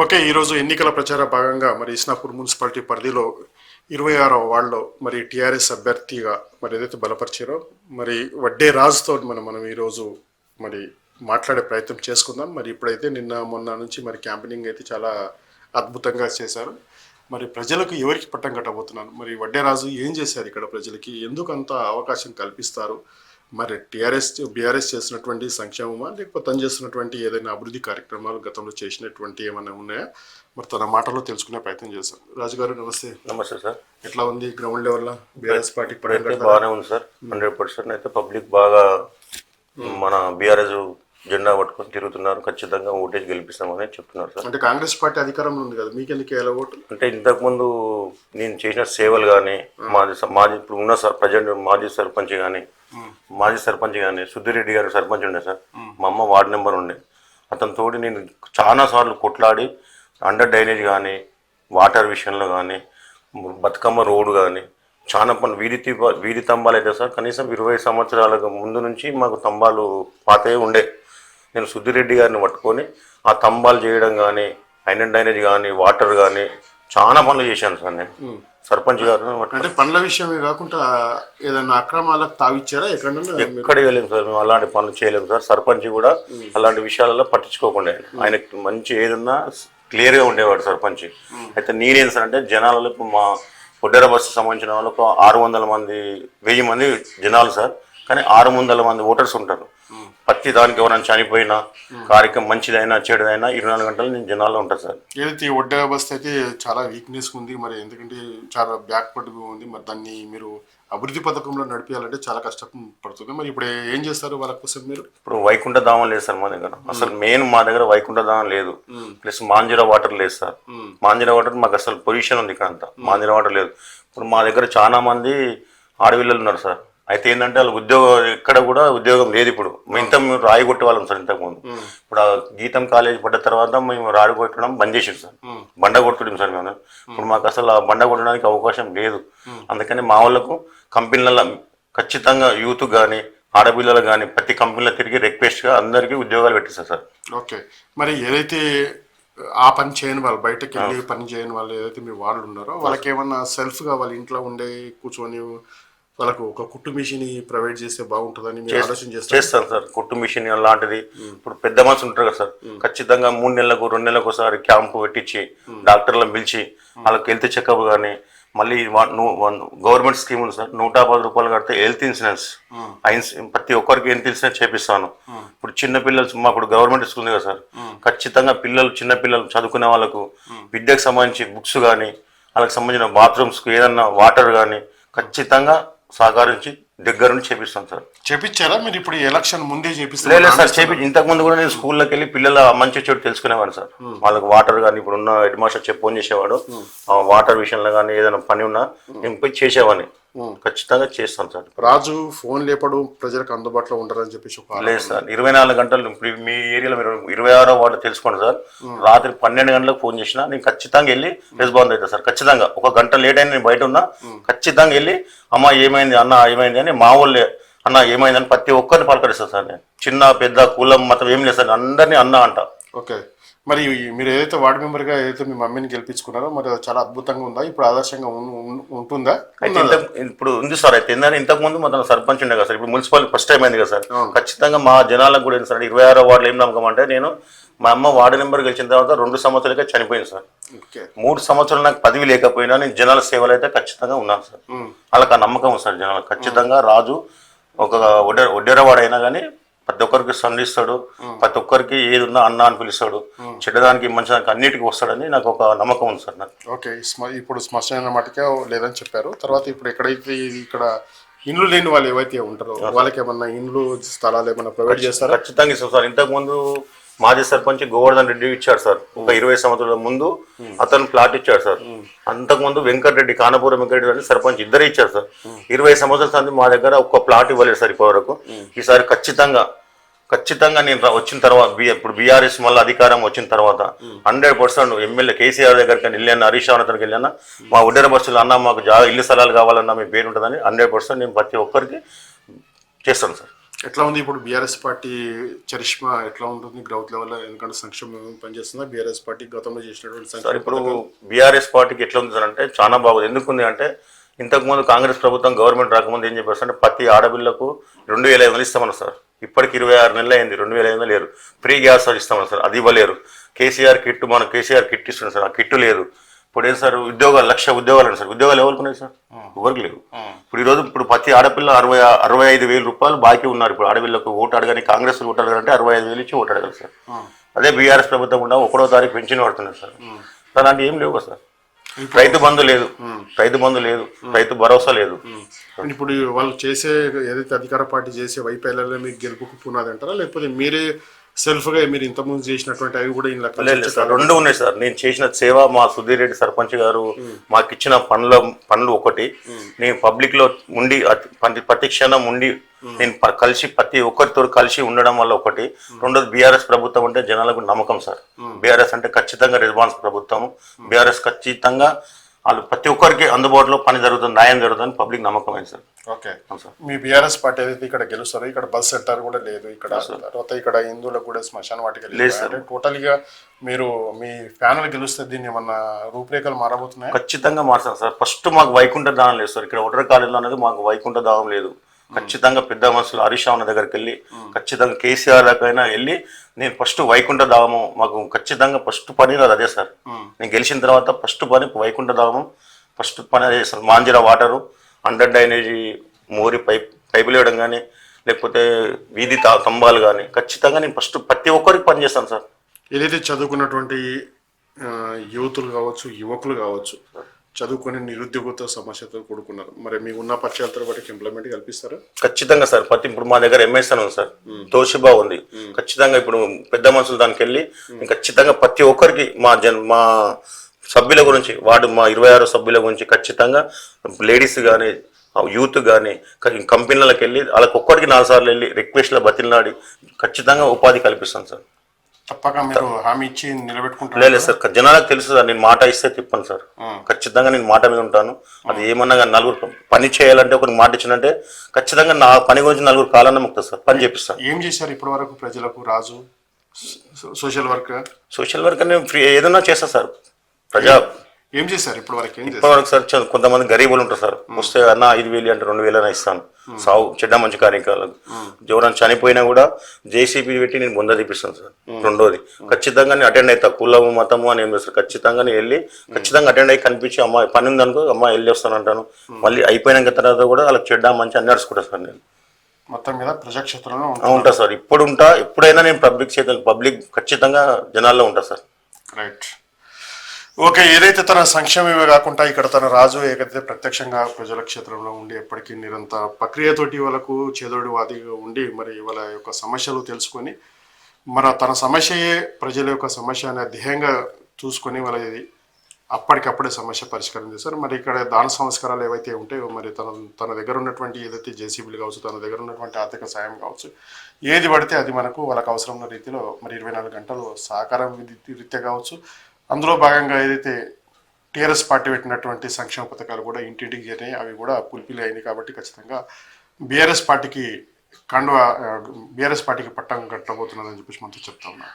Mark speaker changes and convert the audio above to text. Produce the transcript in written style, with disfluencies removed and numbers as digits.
Speaker 1: Okay. ఈరోజు ఎన్నికల ప్రచార భాగంగా మరి ఇస్నాపూర్ మున్సిపాలిటీ పరిధిలో 26వ వార్డులో మరి టీఆర్ఎస్ అభ్యర్థిగా మరి ఏదైతే బలపరిచారో మరి వడ్డే రాజుతో మనం ఈరోజు మరి మాట్లాడే ప్రయత్నం చేసుకుందాం. మరి ఇప్పుడైతే నిన్న మొన్న నుంచి మరి క్యాంపెయినింగ్ అయితే చాలా అద్భుతంగా చేశారు. మరి ప్రజలకు ఎవరికి పట్టం కట్టబోతున్నారు, మరి వడ్డే రాజు ఏం చేశారు, ఇక్కడ ప్రజలకి ఎందుకు అంత అవకాశం కల్పిస్తారు, మరి బీఆర్ఎస్ చేసినటువంటి సంక్షేమమా లేకపోతే తను చేస్తున్నటువంటి ఏదైనా అభివృద్ధి కార్యక్రమాలు గతంలో చేసినటువంటి ఏమైనా ఉన్నాయా, మరి తన మాటలో తెలుసుకునే ప్రయత్నం చేశాం. రాజుగారు నమస్తే.
Speaker 2: నమస్తే సార్.
Speaker 1: ఎట్లా ఉంది గ్రౌండ్ లెవెల్లో బీఆర్ఎస్ పార్టీ?
Speaker 2: బాగానే ఉంది సార్. 100% అయితే పబ్లిక్ బాగా మన బీఆర్ఎస్ జెండా పట్టుకొని తిరుగుతున్నారు. ఖచ్చితంగా ఓటేజ్ గెలిపిస్తామని చెప్తున్నారు సార్.
Speaker 1: అంటే కాంగ్రెస్ పార్టీ అధికారంలో ఉంది కదా, మీకెందుకు ఎలా ఓటు?
Speaker 2: అంటే ఇంతకుముందు నేను చేసిన సేవలు కానీ మాజీ ఇప్పుడు ఉన్న ప్రజెంట్ మాజీ సర్పంచ్ కానీ సుద్దిరెడ్డి గారు సర్పంచ్ ఉండే సార్. మా అమ్మ వార్డు నెంబర్ ఉండే. అతని తోటి నేను చాలా సార్లు కొట్లాడి అండర్ డ్రైనేజ్ కానీ వాటర్ విషయంలో కానీ బతుకమ్మ రోడ్డు కానీ చాలా పనులు వీధి తంబాలు అయితే సార్ కనీసం 20 సంవత్సరాల ముందు నుంచి మాకు తంబాలు పాతే ఉండే. నేను సుద్దిరెడ్డి గారిని పట్టుకొని ఆ తంబాలు చేయడం కానీ అండర్ డ్రైనేజ్ కానీ వాటర్ కానీ చాలా పనులు చేశాను సార్. నేను సర్పంచ్ గారు
Speaker 1: అంటే పనుల విషయమే కాకుండా ఏదైనా అక్రమాలకు తావిచ్చారా?
Speaker 2: ఎక్కడ వెళ్ళలేము సార్, మేము అలాంటి పనులు చేయలేము సార్. సర్పంచ్ కూడా అలాంటి విషయాలలో పట్టించుకోకుండా ఆయనకి మంచి ఏదన్నా క్లియర్గా ఉండేవాడు సర్పంచ్. అయితే నేనేం సార్ అంటే జనాలలో మా పొడ్డెర బస్సు సంబంధించిన వాళ్ళకు 600 మంది 1000 మంది జనాలు సార్, కానీ 600 మంది ఓటర్స్ ఉంటారు. ప్రతి దానికి ఎవరైనా చనిపోయినా కార్యక్రమం మంచిదైనా చెడుదైనా 24 గంటలు నేను జనాల్లో ఉంటాను సార్.
Speaker 1: ఏదైతే ఈ ఒడ్డెర బస్సు అయితే చాలా వీక్నెస్ ఉంది, మరి ఎందుకంటే చాలా బ్యాక్వర్డ్గా ఉంది. మరి దాన్ని మీరు అభివృద్ధి పథకంలో నడిపించాలంటే చాలా కష్టపడుతుంది. మరి ఇప్పుడు ఏం చేస్తారు వాళ్ళ కోసం మీరు?
Speaker 2: ఇప్పుడు వైకుంఠ ధామం లేదు సార్ మా దగ్గర. అసలు మెయిన్ మా దగ్గర వైకుంఠ ధామం లేదు, ప్లస్ మాంజీరా వాటర్ లేదు సార్. మాంజీరా వాటర్ మాకు అసలు పొల్యూషన్ ఉంది ఇక్కడ అంతా. మాంజీరా వాటర్ లేదు. ఇప్పుడు మా దగ్గర చాలా మంది ఆడపిల్లలు ఉన్నారు సార్. అయితే ఏంటంటే వాళ్ళకి ఉద్యోగం ఎక్కడ కూడా ఉద్యోగం లేదు. ఇప్పుడు మేము రాయి కొట్టేవాళ్ళం సార్ ఇంతకుముందు. ఇప్పుడు ఆ గీతం కాలేజ్ పడ్డ తర్వాత మేము రాయి కొట్టడం బంద్ చేసాం సార్. బండ కొట్టుకుంటాం సార్ మేము. ఇప్పుడు మాకు అసలు ఆ బండ కొట్టడానికి అవకాశం లేదు. అందుకని మా వాళ్ళకు కంపెనీలలో ఖచ్చితంగా యూత్ కానీ ఆడపిల్లలు కానీ ప్రతి కంపెనీలో తిరిగి రిక్వెస్ట్గా అందరికీ ఉద్యోగాలు పెట్టిస్తారు సార్.
Speaker 1: ఓకే. మరి ఏదైతే ఆ పని చేయని వాళ్ళు, బయటకు వెళ్ళి పని చేయని వాళ్ళు ఏదైతే మీ వాళ్ళు ఉన్నారో వాళ్ళకి ఏమన్నా సెల్ఫ్గా వాళ్ళ ఇంట్లో ఉండే కూర్చొని వాళ్ళకు ఒక కుట్టు మిషన్ ప్రొవైడ్ చేస్తే బాగుంటుందని మీరు ఆలోచన
Speaker 2: చేస్తాను సార్. కుట్టు మిషన్ లాంటిది ఇప్పుడు పెద్ద మనుషులు ఉంటారు కదా సార్, ఖచ్చితంగా 3 నెలలకు 2 నెలలకు ఒకసారి క్యాంపు పెట్టించి డాక్టర్లను పిలిచి వాళ్ళకి హెల్త్ చెకప్ కానీ మళ్ళీ గవర్నమెంట్ స్కీమ్ ఉంది సార్. 110 రూపాయలు కడితే హెల్త్ ఇన్సూరెన్స్ ప్రతి ఒక్కరికి హెల్త్ ఇన్సూరెన్స్ చేపిస్తాను. ఇప్పుడు చిన్న పిల్లలు మాకు గవర్నమెంట్ స్కూల్ ఉంది కదా సార్, ఖచ్చితంగా చిన్న పిల్లలు చదువుకునే వాళ్ళకు విద్యకు సంబంధించి బుక్స్ కానీ వాళ్ళకి సంబంధించిన బాత్రూమ్స్కి ఏదన్నా వాటర్ కానీ ఖచ్చితంగా సహకరించి దగ్గర నుంచి చేపిస్తాం సార్.
Speaker 1: చేపించారా మీరు? ఇప్పుడు ఎలక్షన్ ముందే చేపిస్తారు?
Speaker 2: లేదు సార్, ఇంతకు ముందు కూడా నేను స్కూల్లోకి వెళ్ళి పిల్లల మంచి చెడు తెలుసుకునేవాడు సార్. వాళ్ళకి వాటర్ కానీ ఇప్పుడున్న హెడ్ మాస్టర్ ఫోన్ చేసేవాడు, వాటర్ విషయంలో కానీ ఏదైనా పని ఉన్నా నేను పోయి చేసేవాడిని. ఖచ్చితంగా చేస్తాను సార్.
Speaker 1: రాజు ఫోన్ లేపడు ప్రజలకు అందుబాటులో ఉంటారని చెప్పేసి
Speaker 2: లేదు సార్. 24 గంటలు మీ ఏరియాలో మీరు 26వ వార్డు తెలుసుకోండి సార్. రాత్రి 12 గంటలకు ఫోన్ చేసినా నేను ఖచ్చితంగా వెళ్ళి రెస్పాన్స్ అవుతాను సార్. ఖచ్చితంగా 1 గంట లేట్ అయినా నేను బయట ఉన్నా ఖచ్చితంగా వెళ్ళి అమ్మ ఏమైంది అన్న ఏమైంది అని మా వాళ్ళే అన్న ఏమైందని ప్రతి ఒక్కరిని పలకరిస్తాను సార్. నేను చిన్న పెద్ద కులం మతం ఏం లేదు సార్, అందరినీ అన్న అంట.
Speaker 1: ఓకే. మరి మీరు ఏదైతే వార్డు మెంబర్గా ఏదైతే మీ మమ్మీని గెలిపించుకున్నారో మరి చాలా అద్భుతంగా ఉందా? ఇప్పుడు ఆదర్శంగా ఉంటుందా?
Speaker 2: అయితే ఇప్పుడు ఉంది సార్. అయితే ఏంటంటే ఇంతకు ముందు మన సర్పంచ్ ఉండే కదా సార్, ఇప్పుడు మున్సిపాలిటీ ఫస్ట్ టైం అయింది కదా సార్. ఖచ్చితంగా మా జనాలకు కూడా ఏంటి సార్, 26వ వార్డులో ఏం నమ్మకం అంటే నేను మా అమ్మ వార్డు మెంబర్ గెలిచిన తర్వాత 2 సంవత్సరాలుగా చనిపోయింది సార్. 3 సంవత్సరాలు నాకు పదవి లేకపోయినా నేను జనాల సేవలు అయితే ఖచ్చితంగా ఉన్నాను సార్. వాళ్ళకి ఆ నమ్మకం ఉంది సార్ జనాలకు. ఖచ్చితంగా రాజు ఒక ఒడ్డెరవాడు అయినా కానీ ప్రతి ఒక్కరికి సంధిస్తాడు, ప్రతి ఒక్కరికి ఏది ఉన్నా అన్న అని పిలుస్తాడు, చెడ్డదానికి మంచిదానికి అన్నిటికీ వస్తాడని నాకు ఒక నమ్మకం ఉంది సార్ నాకు.
Speaker 1: ఓకే. ఇప్పుడు శ్మశాన మటుకే లేదని చెప్పారు. తర్వాత ఇప్పుడు ఎక్కడైతే ఇక్కడ ఇండ్లు లేని వాళ్ళు ఏవైతే ఉంటారో వాళ్ళకి ఏమన్నా ఇండ్లు స్థలాలు ఏమన్నా ప్రొవైడ్ చేస్తారా?
Speaker 2: ఖచ్చితంగా ఇస్తాం సార్. ఇంతకుముందు మాజీ సర్పంచ్ గోవర్ధన్ రెడ్డి ఇచ్చాడు సార్. ఒక 20 సంవత్సరాల ముందు అతను ప్లాట్ ఇచ్చాడు సార్. అంతకుముందు వెంకటరెడ్డి కానపూరం వెంకటరెడ్డి అని సర్పంచ్ ఇద్దరే ఇచ్చారు సార్. 20 సంవత్సరాల సంది మా దగ్గర ఒక్క ప్లాట్ ఇవ్వలేదు సార్ ఇప్పటివరకు. ఈసారి ఖచ్చితంగా నేను వచ్చిన తర్వాత ఇప్పుడు బీఆర్ఎస్ మళ్ళీ అధికారం వచ్చిన తర్వాత 100% ఎమ్మెల్యే కేసీఆర్ దగ్గరికి వెళ్ళాను, హరీష్ రావు దగ్గరికి వెళ్ళాను. మా ఒడ్డెర బస్సులు అన్న మాకు ఇల్లు స్థలాలు కావాలన్నా మీ పేరు ఉంటుందని 100% నేను ప్రతి ఒక్కరికి చేస్తాను సార్.
Speaker 1: ఎట్లా ఉంది ఇప్పుడు బీఆర్ఎస్ పార్టీ చరిష్మా ఎట్లా ఉంటుంది గ్రౌత్ లెవెల్? ఎందుకంటే సంక్షేమం పనిచేస్తుందా బీఆర్ఎస్ పార్టీ గతంలో చేసినటువంటి
Speaker 2: సార్
Speaker 1: సంక్షేమ
Speaker 2: ఇప్పుడు
Speaker 1: పథకాలు?
Speaker 2: బీఆర్ఎస్ పార్టీకి ఎట్లా ఉంది సార్ అంటే చాలా బాగుంది. ఎందుకుంది అంటే ఇంతకుముందు కాంగ్రెస్ ప్రభుత్వం గవర్నమెంట్ రాకముందు ఏం చెప్పారు అంటే ప్రతి ఆడపిల్లకు 2,500 ఇస్తామన్నారు సార్. ఇప్పటికి 26 నెలలు అయింది, 2,500 లేరు. ఫ్రీ గ్యాస్ ఇస్తామన్నారు సార్, అది ఇవ్వలేరు. కేసీఆర్ కిట్, మన కేసీఆర్ కిట్ ఇస్తున్నారు సార్, ఆ కిట్టు లేదు. ఇప్పుడు ఏం సార్ ఉద్యోగాలు 1,00,000 ఉద్యోగాలు అండి సార్, ఉద్యోగాలు ఎవరికి ఉన్నాయి సార్? ఎవరికి లేవు. ఇప్పుడు ఈరోజు ఇప్పుడు ప్రతి ఆడపిల్ల 65,000 రూపాయలు బాకీ ఉన్నారు. ఇప్పుడు ఆడపిల్లకు ఓటు అడగని, కాంగ్రెస్ ఓటు అడగాలంటే 65,000 ఇచ్చి ఓటు అడగాలి సార్. అదే బీఆర్ఎస్ ప్రభుత్వం కూడా 1వ తారీఖు పెన్షన్ పడుతున్నారు సార్. అలాంటి ఏం లేవు కదా సార్. రైతు బంధు లేదు, రైతు బంధు లేదు, రైతు భరోసా లేదు.
Speaker 1: ఇప్పుడు వాళ్ళు చేసే ఏదైతే అధికార పార్టీ చేసే వైఫల్యాలే మీకు గెలుపుకు పునాది అంటారా, లేకపోతే మీరే సెల్ఫ్గా మీరు ఇంతకుముందు చేసినటువంటి అవి కూడా ఇలా
Speaker 2: లేదు సార్, రెండు ఉన్నాయి సార్. నేను చేసిన సేవ, మా సుధీర్ రెడ్డి సర్పంచ్ గారు మాకు ఇచ్చిన పనులు ఒకటి, నేను పబ్లిక్ లో ఉండి ప్రతి క్షణం ఉండి నేను కలిసి ప్రతి ఒక్కరితో కలిసి ఉండడం వల్ల ఒకటి. రెండోది బీఆర్ఎస్ ప్రభుత్వం అంటే జనాలకు నమ్మకం సార్. బీఆర్ఎస్ అంటే ఖచ్చితంగా రెస్పాన్స్ ప్రభుత్వం. బీఆర్ఎస్ ఖచ్చితంగా వాళ్ళు ప్రతి ఒక్కరికి అందుబాటులో పని జరుగుతుంది, న్యాయం జరుగుతుంది, పబ్లిక్ నమ్మకం అయింది సార్.
Speaker 1: ఓకే సార్, మీ బీఆర్ఎస్ పార్టీ ఏదైతే ఇక్కడ గెలుస్తారో ఇక్కడ బస్ సెంటర్ కూడా లేదు, ఇక్కడ తర్వాత ఇక్కడ హిందువులకు కూడా శ్మశాన వాటిక లేదు. అంటే టోటల్ గా మీరు మీ ఫ్యాన్లు గెలుస్తే దీన్ని ఏమన్నా రూపురేఖలు మారబోతున్నాయి?
Speaker 2: ఖచ్చితంగా మారుతాం సార్. ఫస్ట్ మాకు వైకుంఠ దానం లేదు సార్. ఇక్కడ ఒటర్ కాలేజీలో అనేది మాకు వైకుంఠ దానం లేదు. ఖచ్చితంగా పెద్ద మనుషులు హరీష్ రావు దగ్గరికి వెళ్ళి, ఖచ్చితంగా కేసీఆర్ దాకైనా వెళ్ళి నేను ఫస్ట్ వైకుంఠ ధామం మాకు ఖచ్చితంగా ఫస్ట్ పని కాదు అదే సార్. నేను గెలిచిన తర్వాత ఫస్ట్ పని వైకుంఠ ధామం, ఫస్ట్ పని అదే సార్. మాంజిరా వాటరు, అండర్ డ్రైనేజీ మోరి పైపులు వేయడం కానీ, లేకపోతే వీధి స్తంభాలు కానీ ఖచ్చితంగా నేను ఫస్ట్ ప్రతి ఒక్కరికి పని చేస్తాను సార్.
Speaker 1: ఏదైతే చదువుకున్నటువంటి యువతులు కావచ్చు, యువకులు కావచ్చు, చదువుకొని నిరుద్యోగతో సమస్యతో కూడుకున్నారు, మరి మీ ఉన్న పరిచయాలతో వాటికి ఇంప్లిమెంట్ కల్పిస్తారా?
Speaker 2: ఖచ్చితంగా సార్. ఇప్పుడు మా దగ్గర ఎంఎస్ఎన్ ఉంది సార్, తోషిబా ఉంది. ఖచ్చితంగా ఇప్పుడు పెద్ద మనుషులు దానికి వెళ్ళి ఖచ్చితంగా ప్రతి ఒక్కరికి మా సభ్యుల గురించి, మా 26 సభ్యుల గురించి ఖచ్చితంగా లేడీస్ కానీ యూత్ కానీ కంపెనీలకు వెళ్ళి వాళ్ళకి ఒక్కడికి 4 సార్లు వెళ్ళి రిక్వెస్ట్లో బతిలాడి ఖచ్చితంగా ఉపాధి కల్పిస్తాను సార్.
Speaker 1: తప్పక మీరు హామీ ఇచ్చి నిలబెట్టుకుంటారు?
Speaker 2: లేదు సార్, జనాలకు తెలుసు సార్, నేను మాట ఇస్తే తిప్పను సార్. ఖచ్చితంగా నేను మాట మీద ఉంటాను. అది ఏమన్నా కానీ నలుగురు పని చేయాలంటే ఒకరికి మాట ఇచ్చినంటే ఖచ్చితంగా నా పని గురించి నలుగురు కాలన్నా ముక్తా సార్, పని చేపిస్తాను.
Speaker 1: ఏం చేశారు ఇప్పటి వరకు ప్రజలకు రాజు? సోషల్ వర్క్
Speaker 2: నేను ఫ్రీ ఏదన్నా చేస్తా సార్.
Speaker 1: ఏం చేశారు ఇప్పటి వరకు?
Speaker 2: సార్ కొంతమంది గరీబులు ఉంటారు సార్, వస్తే అన్న 5,000 అంటే 2,000 ఇస్తాను. సాగు చెడ్డ మంచి కార్యక్రమాలకు ఎవరైనా చనిపోయినా కూడా జేసీబీ పెట్టి నేను బొంద తీపిస్తాను సార్. రెండోది ఖచ్చితంగా నేను అటెండ్ అవుతా. కులము మతము అని ఏం చేస్తారు, ఖచ్చితంగా నేను వెళ్ళి ఖచ్చితంగా అటెండ్ అయ్యి కనిపించి అమ్మ పని ఉందనుకో అమ్మ వెళ్ళి వస్తాను అంటాను. మళ్ళీ అయిపోయినాక తర్వాత కూడా వాళ్ళకి చెడ్డ మంచి అన్ని నడుచుకుంటా సార్. నేను
Speaker 1: మొత్తం మీద ప్రజాక్షేత్రంలో
Speaker 2: ఉంటా సార్. ఎప్పుడైనా నేను పబ్లిక్ ఖచ్చితంగా జనాల్లో ఉంటా సార్.
Speaker 1: Right, okay. ఏదైతే తన సంక్షేమమే కాకుండా ఇక్కడ తన రాజు ఏదైతే ప్రత్యక్షంగా ప్రజల క్షేత్రంలో ఉండి ఎప్పటికీ నిరంతర ప్రక్రియతోటి వాళ్ళకు చేదోడు వాదిగా ఉండి మరి వాళ్ళ యొక్క సమస్యలు తెలుసుకొని తన సమస్యయే ప్రజల యొక్క సమస్య అనే ధ్యేయంగా చూసుకొని వాళ్ళది అప్పటికప్పుడే సమస్య పరిష్కారం చేస్తారు. మరి ఇక్కడ దాన సంస్కారాలు ఏవైతే ఉంటాయో మరి తన దగ్గర ఉన్నటువంటి ఏదైతే జేసీబీలు కావచ్చు, తన దగ్గర ఉన్నటువంటి ఆర్థిక సాయం కావచ్చు, ఏది పడితే అది మనకు వాళ్ళకు అవసరం ఉన్న రీతిలో మరి 24 గంటలు సహకారం రీత్యా కావచ్చు. అందులో భాగంగా ఏదైతే టీఆర్ఎస్ పార్టీ పెట్టినటువంటి సంక్షేమ పథకాలు కూడా ఇంటింటికి చేరినాయి, అవి కూడా పుల్పిలు అయినాయి. కాబట్టి ఖచ్చితంగా బీఆర్ఎస్ పార్టీకి పట్టం కట్టబోతున్నదని చెప్పేసి మనతో చెప్తా ఉన్నా.